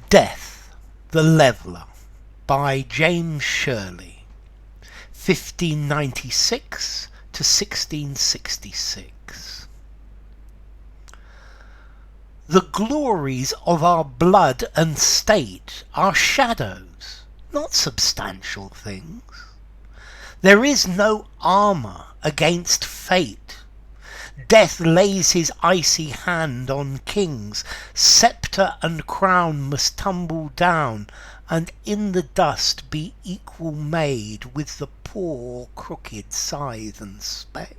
Death, the Leveller by James Shirley, 1596 to 1666. The glories of our blood and state are shadows, not substantial things. There is no armour against fate. Death lays his icy hand on kings. Sceptre and crown must tumble down, and in the dust be equal made with the poor crooked scythe and spade.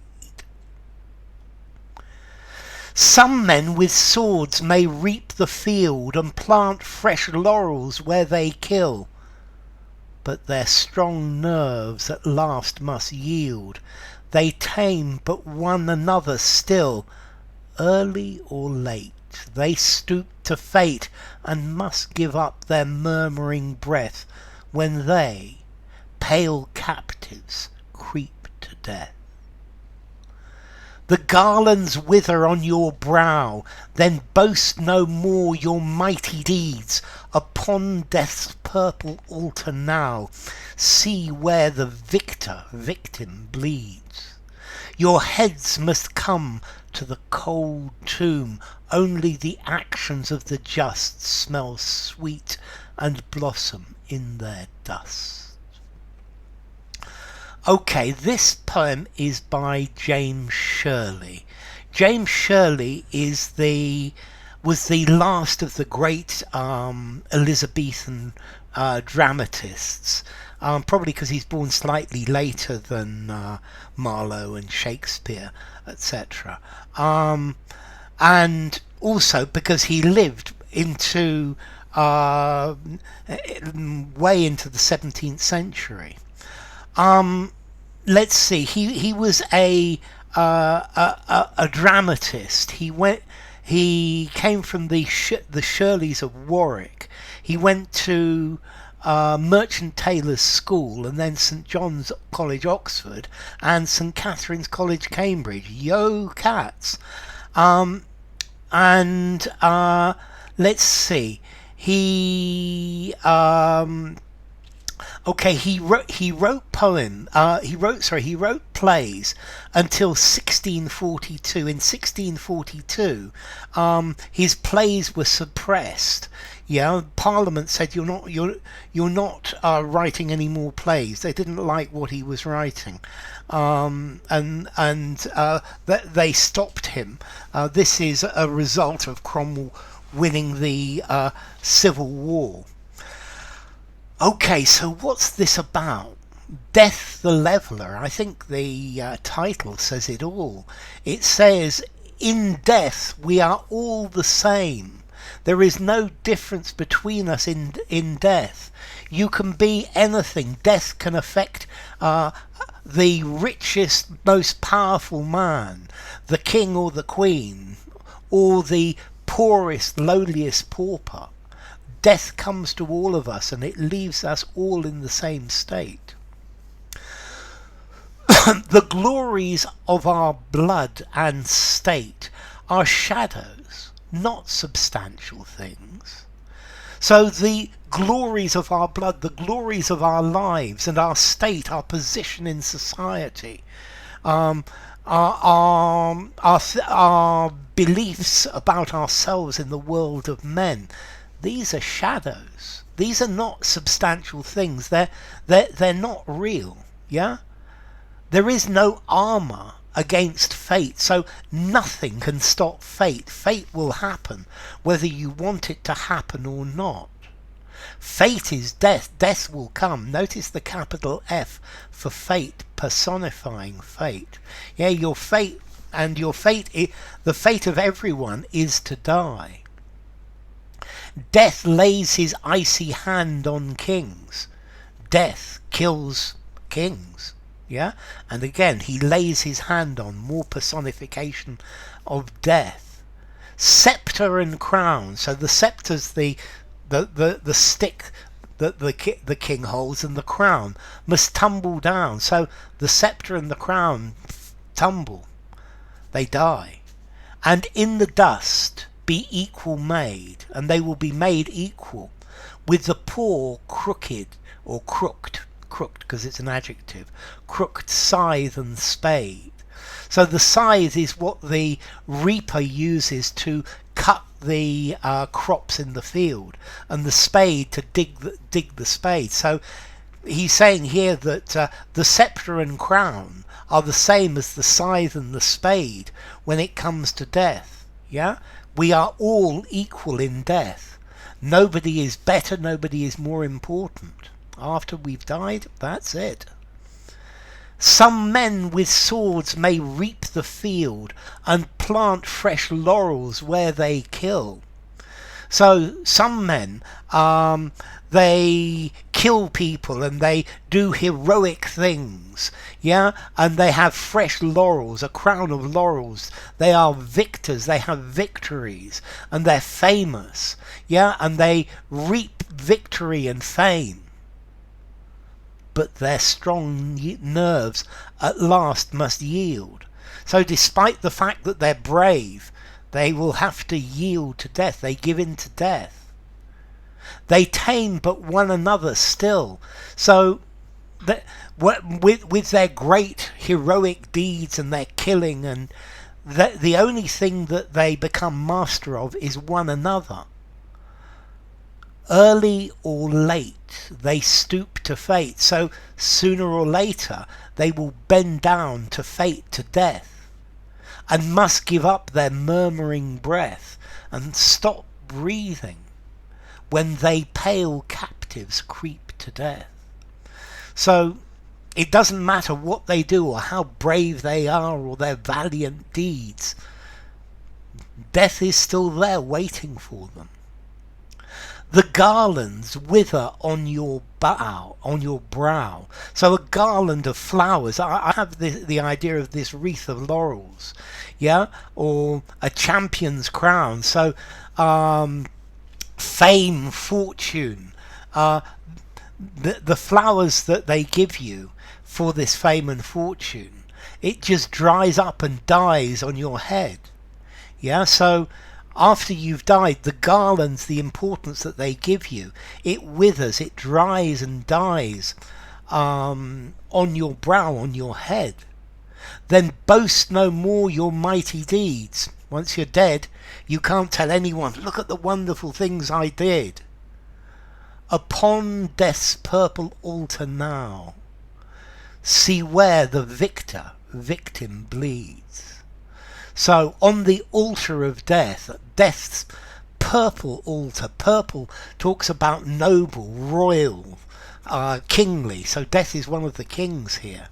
Some men with swords may reap the field and plant fresh laurels where they kill, but their strong nerves at last must yield. They tame but one another still. Early or late they stoop to fate, and must give up their murmuring breath when they, pale captives, creep to death. The garlands wither on your brow, then boast no more your mighty deeds. Upon death's purple altar now, see where the victim bleeds. Your heads must come to the cold tomb. Only the actions of the just smell sweet and blossom in their dust. Okay, this poem is by James Shirley. James Shirley was the last of the great Elizabethan dramatists, probably because he's born slightly later than Marlowe and Shakespeare, etc. And also because he lived into way into the 17th century. Let's see. He was a dramatist. He came from the Shirleys of Warwick. He went to Merchant Taylor's School, and then St John's College, Oxford, and St Catherine's College, Cambridge. Yo, cats! Let's see. He wrote plays until 1642. In 1642, his plays were suppressed. Yeah, Parliament said you're not writing any more plays. They didn't like what he was writing, they stopped him. This is a result of Cromwell winning the Civil War. Okay, so what's this about? Death the Leveller. I think the title says it all. It says, in death we are all the same. There is no difference between us in death. You can be anything. Death can affect the richest, most powerful man, the king or the queen, or the poorest, lowliest pauper. Death comes to all of us, and it leaves us all in the same state. The glories of our blood and state are shadows, not substantial things. So the glories of our blood, the glories of our lives and our state, our position in society, our beliefs about ourselves in the world of men, these are shadows. These are not substantial things. They're not real. Yeah? There is no armour against fate, so nothing can stop fate. Fate will happen whether you want it to happen or not. Fate is death. Death will come. Notice the capital F for fate, personifying fate. Yeah, your fate, and the fate of everyone is to die. Death lays his icy hand on kings. Death kills kings. Yeah? And again, he lays his hand on, more personification of death. Sceptre and crown. So the sceptre's the stick that the king holds, and the crown must tumble down. So the sceptre and the crown tumble. They die. And in the dust be equal made, and they will be made equal. with the poor crooked or crooked because it's an adjective, crooked scythe and spade. So the scythe is what the reaper uses to cut the crops in the field, and the spade to dig the spade. So he's saying here that the sceptre and crown are the same as the scythe and the spade when it comes to death. Yeah, we are all equal in death. Nobody is better, nobody is more important. After we've died, that's it. Some men with swords may reap the field and plant fresh laurels where they kill. So some men, they kill people and they do heroic things, yeah, and they have fresh laurels, a crown of laurels. They are victors, they have victories, and they're famous, yeah, and they reap victory and fame. But their strong nerves at last must yield. So despite the fact that they're brave, they will have to yield to death. They give in to death. They tame but one another still. So with their great heroic deeds and their killing, and the only thing that they become master of is one another. Early or late they stoop to fate, so sooner or later they will bend down to fate, to death, and must give up their murmuring breath and stop breathing when they pale captives creep to death. So it doesn't matter what they do or how brave they are or their valiant deeds, death is still there waiting for them. The garlands wither on your brow. So a garland of flowers. I have the idea of this wreath of laurels, yeah, or a champion's crown. So fame, fortune, the flowers that they give you for this fame and fortune, it just dries up and dies on your head. Yeah, so after you've died, the garlands, the importance that they give you, it withers, it dries and dies on your brow, on your head. Then boast no more your mighty deeds. Once you're dead, you can't tell anyone, look at the wonderful things I did. Upon death's purple altar now, see where the victim bleeds. So on the altar of death, death's purple altar, purple talks about noble, royal, kingly. So death is one of the kings here.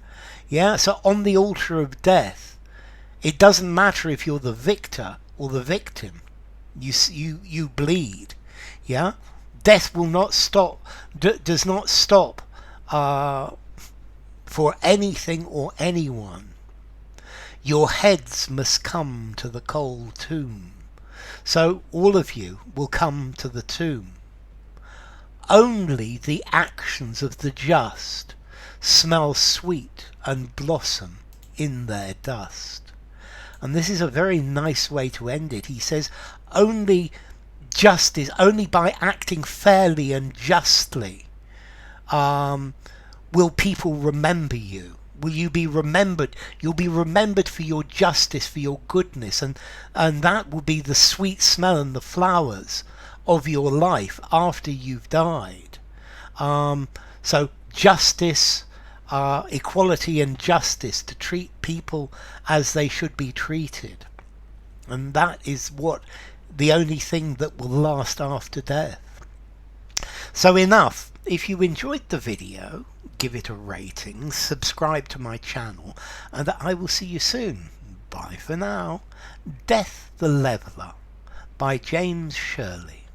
Yeah, so on the altar of death, it doesn't matter if you're the victor or the victim. You bleed. Yeah, death will not stop, does not stop for anything or anyone. Your heads must come to the cold tomb. So all of you will come to the tomb. Only the actions of the just smell sweet and blossom in their dust. And this is a very nice way to end it. He says, only justice, only by acting fairly and justly will people remember you. Will you be remembered? You'll be remembered for your justice, for your goodness, and that will be the sweet smell and the flowers of your life after you've died. So justice, equality and justice, to treat people as they should be treated. And that is what the only thing that will last after death. So enough. If you enjoyed the video, give it a rating, subscribe to my channel, and I will see you soon. Bye for now. Death the Leveller by James Shirley.